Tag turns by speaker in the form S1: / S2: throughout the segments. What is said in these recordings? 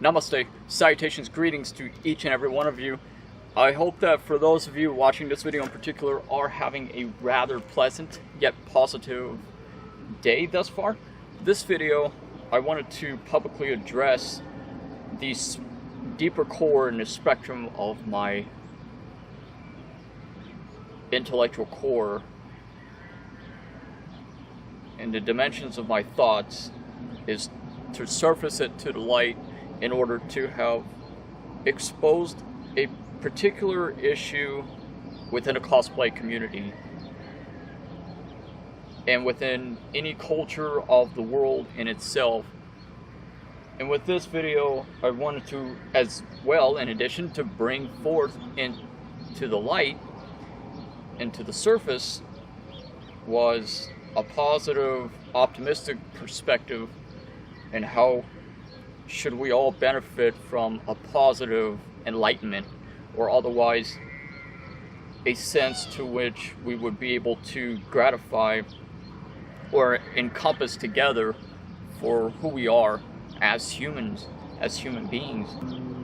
S1: Namaste, salutations, greetings to each and every one of you. I hope that for those of you watching this video in particular are having a rather pleasant yet positive day thus far. This video, I wanted to publicly address the deeper core in the spectrum of my intellectual core and the dimensions of my thoughts is to surface it to the light in order to have exposed a particular issue within a cosplay community and within any culture of the world in itself. And with this video, I wanted to, as well, in addition to bring forth into the light, into the surface, was a positive, optimistic perspective and how should we all benefit from a positive enlightenment, or otherwise a sense to which we would be able to gratify or encompass together for who we are as humans, as human beings.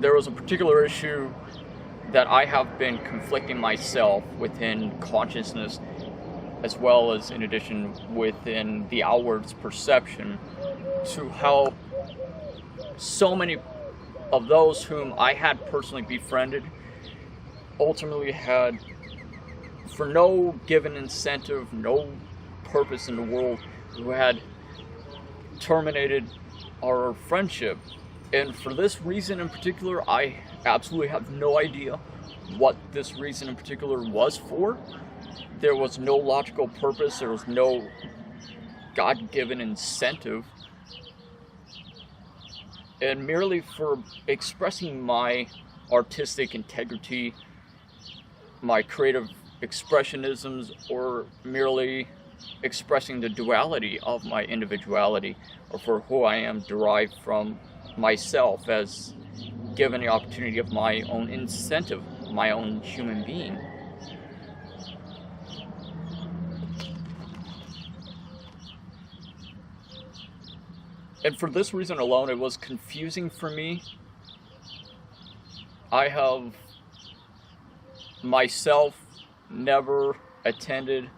S1: There was a particular issue that I have been conflicting myself within consciousness, as well as in addition within the outward perception, to how so many of those whom I had personally befriended ultimately had, for no given incentive, no purpose in the world, who had terminated our friendship. And for this reason in particular, I absolutely have no idea what this reason in particular was for. There was no logical purpose, there was no God-given incentive. And merely for expressing my artistic integrity, my creative expressionisms, or merely expressing the duality of my individuality, or for who I am derived from myself as given the opportunity of my own incentive, my own human being. And for this reason alone, it was confusing for me. I have myself never attended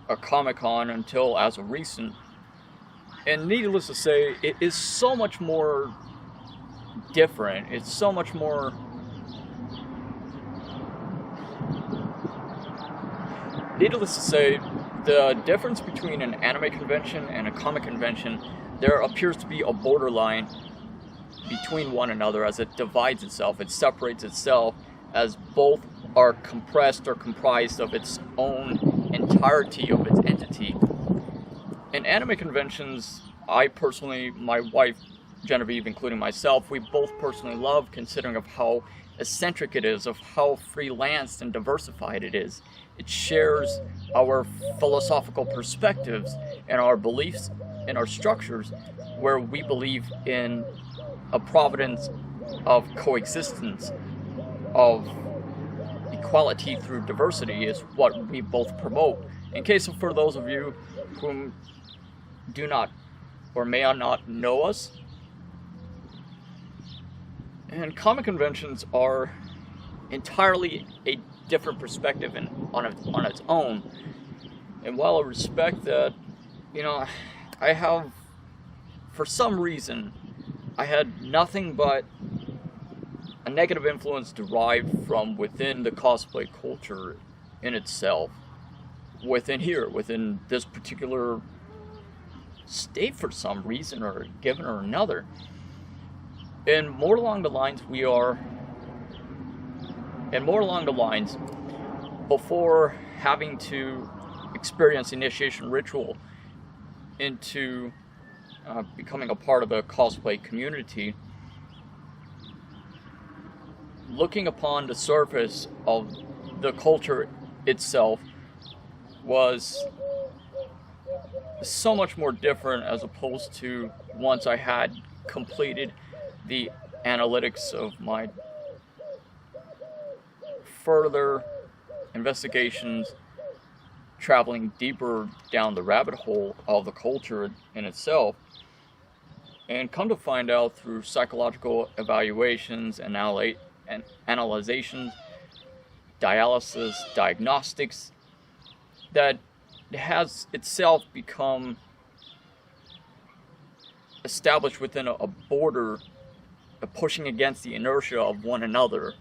S1: a Comic-Con until as of recent. And needless to say, it is so much more different. It's so much more needless to say, the difference between an anime convention and a comic convention, there appears to be a borderline between one another as it divides itself, it separates itself, as both are compressed or comprised of its own entirety of its entity. In anime conventions, I personally, my wife Genevieve, including myself, we both personally love, considering of how eccentric it is, of how freelanced and diversified it is. It shares our philosophical perspectives and our beliefs and our structures, where we believe in a providence of coexistence, of equality through diversity is what we both promote. In case of, for those of you whom do not or may not know us, and comic conventions are entirely a different perspective and on its own. And while I respect that, I have, for some reason, I had nothing but a negative influence derived from within the cosplay culture in itself, within this particular state for some reason or given or another. And more along the lines before having to experience initiation ritual into becoming a part of the cosplay community, looking upon the surface of the culture itself was so much more different, as opposed to once I had completed the analytics of my further investigations, traveling deeper down the rabbit hole of the culture in itself. And come to find out through psychological evaluations, analyzations, dialysis, diagnostics, that it has itself become established within a border of pushing against the inertia of one another.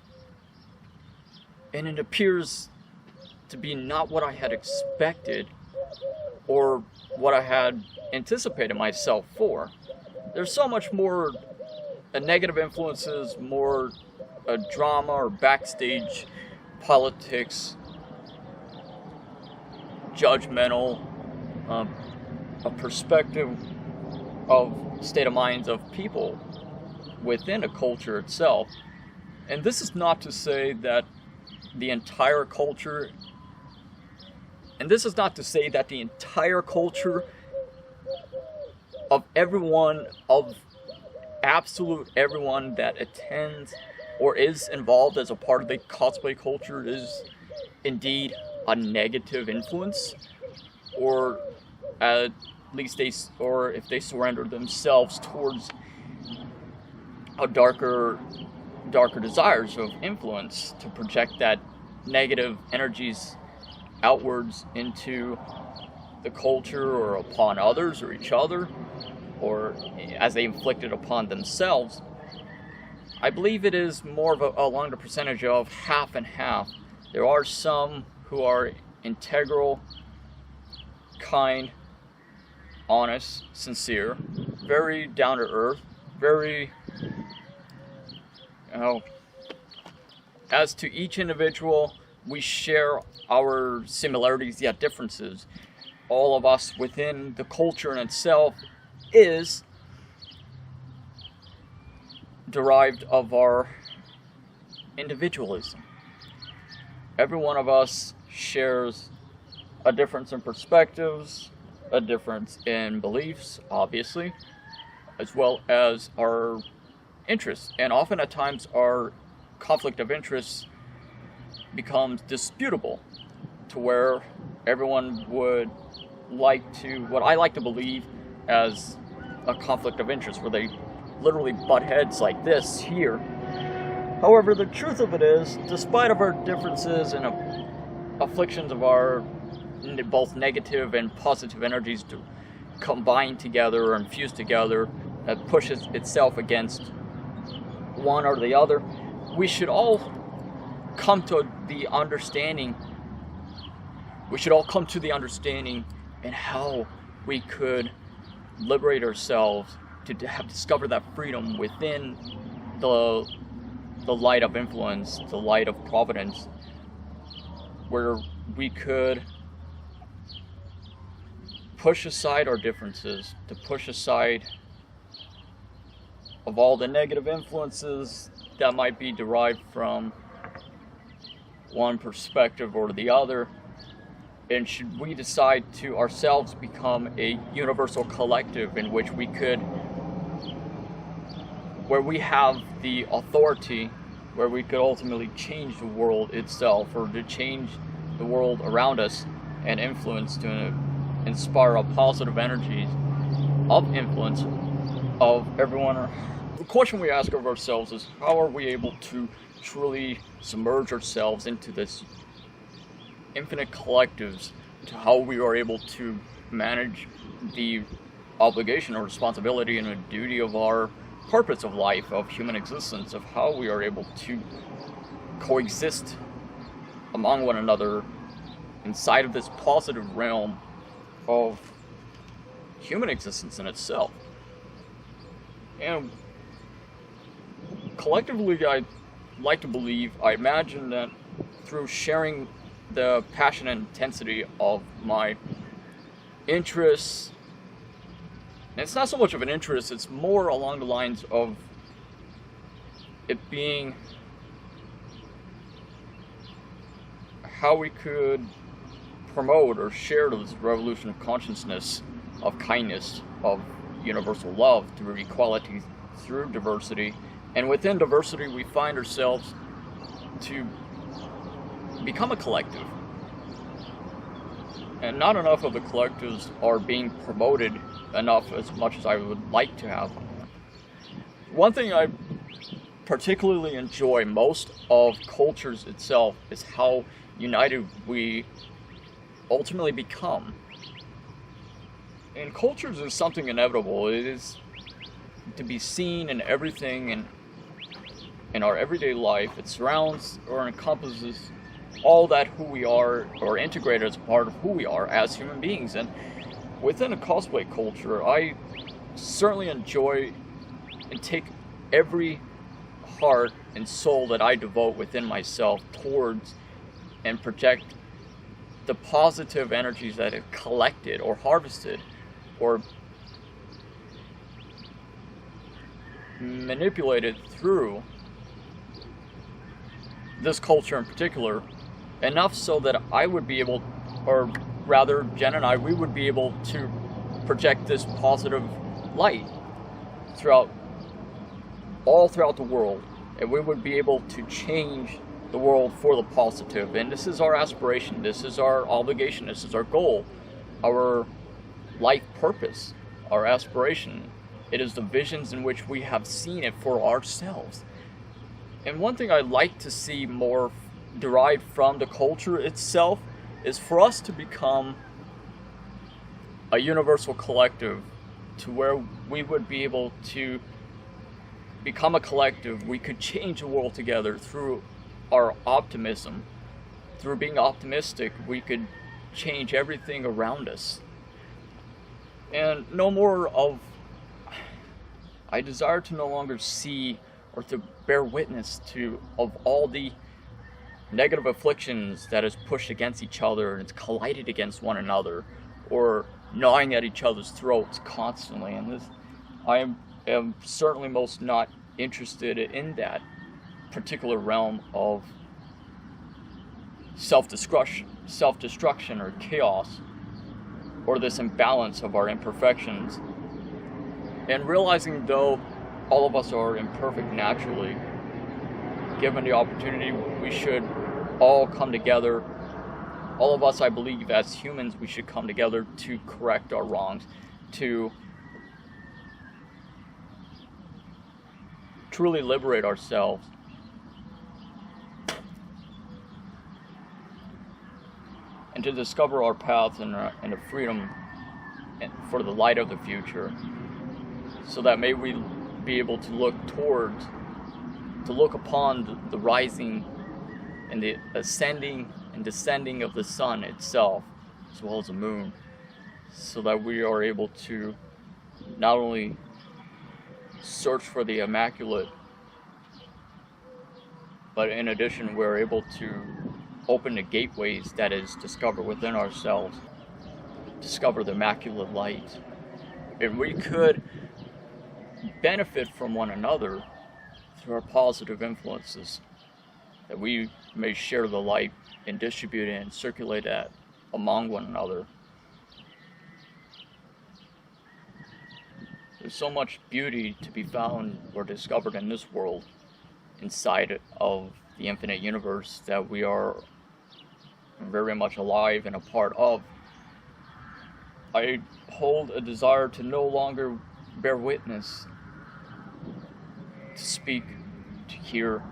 S1: And it appears to be not what I had expected or what I had anticipated myself for. There's so much more negative influences, more drama or backstage politics, judgmental, a perspective of state of minds of people within a culture itself. And this is not to say that the entire culture, of everyone, of absolute everyone that attends or is involved as a part of the cosplay culture is indeed a negative influence, or at least if they surrender themselves towards a darker desires of influence to project that negative energies outwards into the culture or upon others or each other, or as they inflict it upon themselves. I believe it is more of along the percentage of half and half. There are some who are integral, kind, honest, sincere, very down to earth, very, as to each individual, we share our similarities yet differences. All of us within the culture in itself is derived of our individualism. Every one of us shares a difference in perspectives, a difference in beliefs, obviously, as well as our interests. And often at times our conflict of interests becomes disputable, to where everyone would like to, what I like to believe as a conflict of interest, where they literally butt heads like this here. However, the truth of it is, despite of our differences and afflictions of our both negative and positive energies to combine together and fuse together, that pushes itself against one or the other, we should all come to the understanding. We should all come to the understanding in how we could liberate ourselves to have discovered that freedom within the light of influence, the light of providence, where we could push aside our differences, to push aside of all the negative influences that might be derived from one perspective or the other. And should we decide to ourselves become a universal collective in which we could, where we have the authority, where we could ultimately change the world itself, or to change the world around us and influence, to inspire a positive energies of influence of everyone. The question we ask of ourselves is, how are we able to truly submerge ourselves into this infinite collectives, to how we are able to manage the obligation or responsibility and a duty of our purpose of life, of human existence, of how we are able to coexist among one another inside of this positive realm of human existence in itself. And collectively, I like to believe, I imagine that through sharing the passion and intensity of my interests, and it's not so much of an interest, it's more along the lines of it being how we could promote or share this revolution of consciousness, of kindness, of universal love, through equality, through diversity. And within diversity, we find ourselves to become a collective. And not enough of the collectives are being promoted enough, as much as I would like to have. one thing I particularly enjoy most of cultures itself is how united we ultimately become. And cultures is something inevitable. It is to be seen in everything and in our everyday life. It surrounds or encompasses all that who we are, or integrated as part of who we are as human beings. And within a cosplay culture, I certainly enjoy and take every heart and soul that I devote within myself towards and project the positive energies that have collected or harvested or manipulated through this culture in particular, enough so that I would be able, or rather Jen and I, we would be able to project this positive light all throughout the world, and we would be able to change the world for the positive. And this is our aspiration, this is our obligation, this is our goal, our life purpose, our aspiration. It is the visions in which we have seen it for ourselves. And one thing I'd like to see more derived from the culture itself is for us to become a universal collective, to where we would be able to become a collective. We could change the world together through our optimism. Through being optimistic, we could change everything around us. And no more of, I desire to no longer see or to bear witness to of all the negative afflictions that is pushed against each other and it's collided against one another, or gnawing at each other's throats constantly. And this, I am certainly most not interested in that particular realm of self-destruction or chaos, or this imbalance of our imperfections. And realizing, though all of us are imperfect naturally, given the opportunity, we should all come together. All of us, I believe, as humans, we should come together to correct our wrongs, to truly liberate ourselves. And to discover our paths and the freedom for the light of the future, so that may we be able to look upon the rising and the ascending and descending of the sun itself, as well as the moon, so that we are able to not only search for the immaculate, but in addition we're able to open the gateways that is discovered within ourselves, discover the immaculate light. And we could benefit from one another through our positive influences, that we may share the light and distribute it and circulate that among one another. There's so much beauty to be found or discovered in this world, inside of the infinite universe that we are very much alive and a part of. I hold a desire to no longer bear witness, to speak, to hear,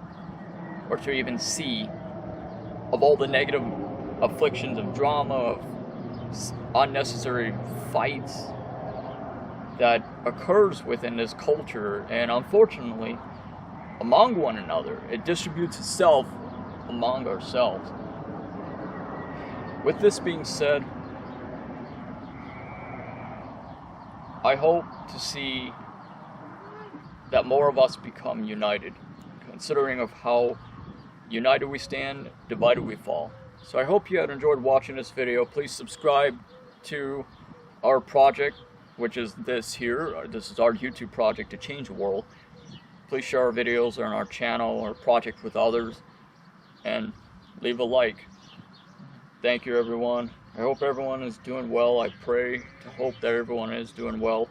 S1: or to even see of all the negative afflictions of drama, of unnecessary fights that occurs within this culture, and unfortunately among one another. It distributes itself among ourselves. With this being said, I hope to see that more of us become united, considering of how united we stand, divided we fall. So I hope you had enjoyed watching this video. Please subscribe to our project, which is this here. This is our YouTube project to change the world. Please share our videos on our channel or project with others, and leave a like. Thank you, everyone. I hope everyone is doing well. I pray to hope that everyone is doing well.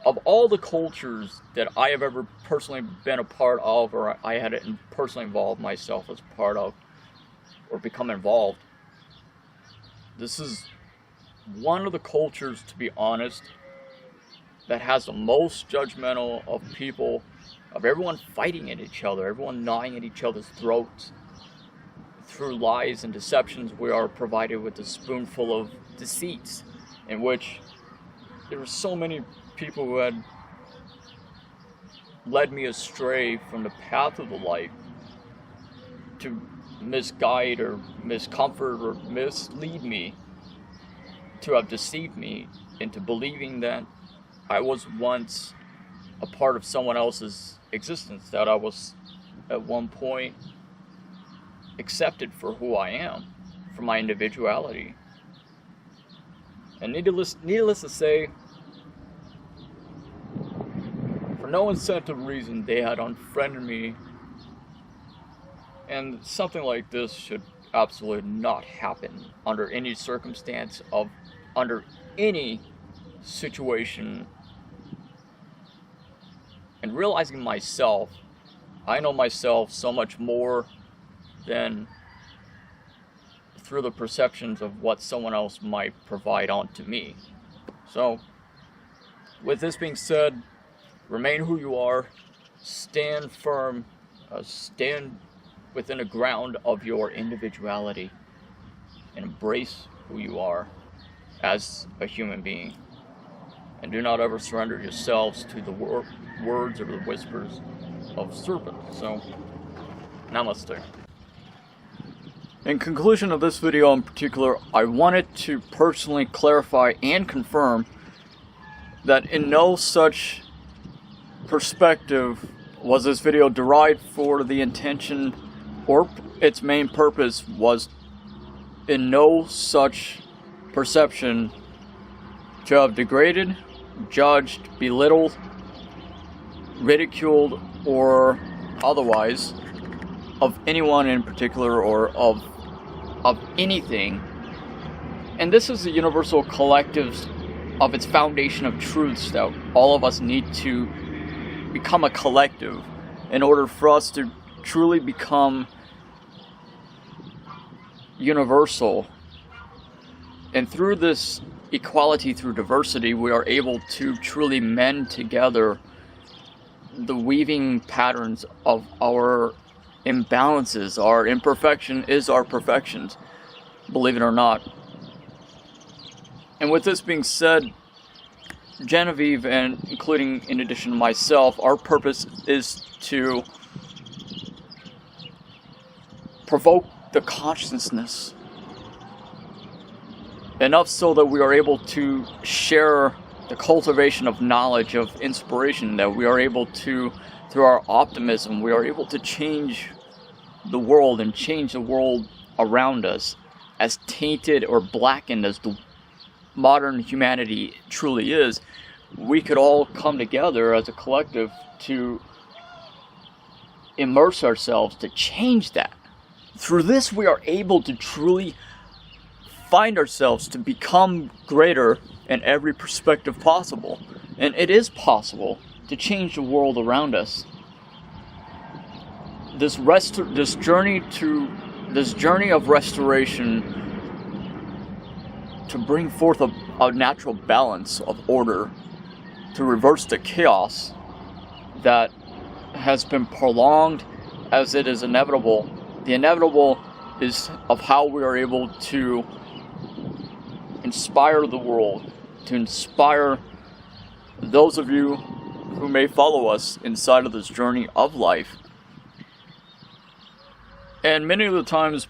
S1: Of all the cultures that I have ever personally been a part of, or I had personally involved myself as part of, or become involved, this is one of the cultures, to be honest, that has the most judgmental of people, of everyone fighting at each other, everyone gnawing at each other's throats. Through lies and deceptions, we are provided with a spoonful of deceits, in which there were so many people who had led me astray from the path of the light, to misguide or miscomfort or mislead me, to have deceived me into believing that I was once a part of someone else's existence, that I was at one point accepted for who I am, for my individuality. And needless to say, for no incentive reason, they had unfriended me. And something like this should absolutely not happen under any circumstance, under any situation. And realizing myself, I know myself so much more than through the perceptions of what someone else might provide onto me. So, with this being said, remain who you are, stand firm, stand within the ground of your individuality, and embrace who you are as a human being. And do not ever surrender yourselves to the words or the whispers of serpents. So, namaste. In conclusion of this video in particular, I wanted to personally clarify and confirm that in no such perspective was this video derived for the intention, or its main purpose was in no such perception to have degraded, judged, belittled, ridiculed, or otherwise of anyone in particular, or of anything. And this is the universal collective of its foundation of truths that all of us need to become a collective in order for us to truly become universal. And through this equality, through diversity, we are able to truly mend together the weaving patterns of our imbalances. Our imperfection is our perfections, believe it or not. And with this being said, Genevieve, and including in addition to myself, our purpose is to provoke the consciousness enough so that we are able to share the cultivation of knowledge, of inspiration, that we are able to, through our optimism, we are able to change the world and change the world around us, as tainted or blackened as the modern humanity truly is. We could all come together as a collective to immerse ourselves to change that. Through this, we are able to truly find ourselves to become greater in every perspective possible. And it is possible to change the world around us. This journey of restoration, to bring forth a natural balance of order, to reverse the chaos that has been prolonged as it is inevitable. The inevitable is of how we are able to inspire the world, to inspire those of you who may follow us inside of this journey of life. And many of the times,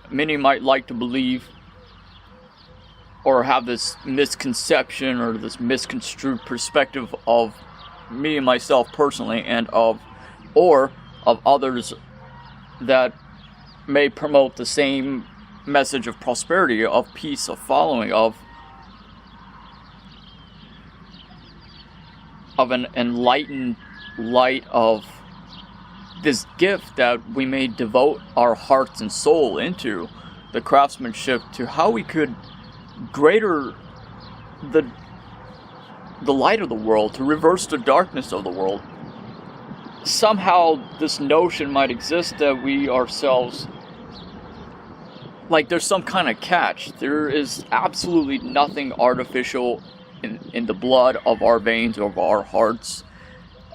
S1: many might like to believe or have this misconception or this misconstrued perspective of me and myself personally, and of others that may promote the same message of prosperity, of peace, of following, of an enlightened light, of this gift that we may devote our hearts and soul into, the craftsmanship, to how we could greater the light of the world, to reverse the darkness of the world. Somehow this notion might exist that we ourselves, like there's some kind of catch. There is absolutely nothing artificial in the blood of our veins, of our hearts.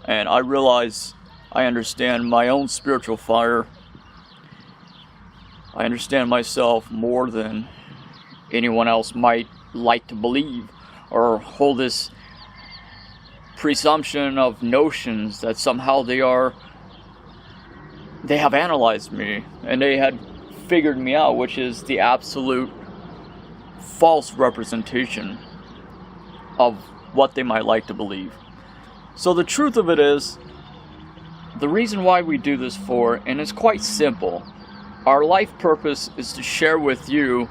S1: And I realize I understand my own spiritual fire. I understand myself more than anyone else might like to believe, or hold this presumption of notions that somehow they have analyzed me and they had figured me out, which is the absolute false representation of what they might like to believe. So the truth of it is, the reason why we do this for, and it's quite simple, our life purpose is to share with you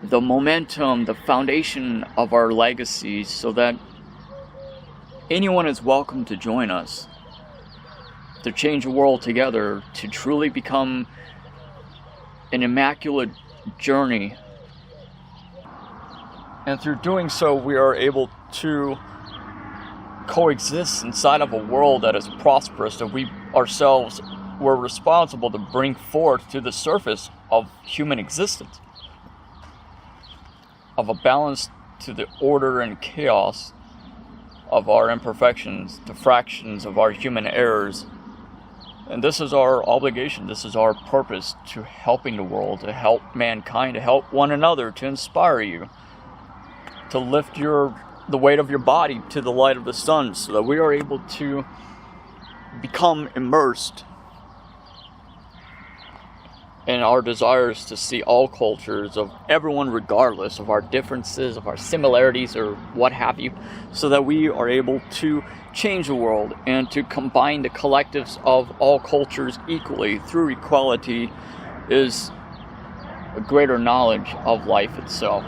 S1: the momentum, the foundation of our legacy, so that anyone is welcome to join us, to change the world together, to truly become an immaculate journey. And through doing so, we are able to coexist inside of a world that is prosperous, that we ourselves were responsible to bring forth to the surface of human existence, of a balance to the order and chaos of our imperfections, the fractions of our human errors. And this is our obligation, this is our purpose, to helping the world, to help mankind, to help one another, to inspire you, to lift the weight of your body to the light of the sun, so that we are able to become immersed in our desires to see all cultures of everyone, regardless of our differences, of our similarities, or what have you, so that we are able to change the world and to combine the collectives of all cultures equally through equality is a greater knowledge of life itself.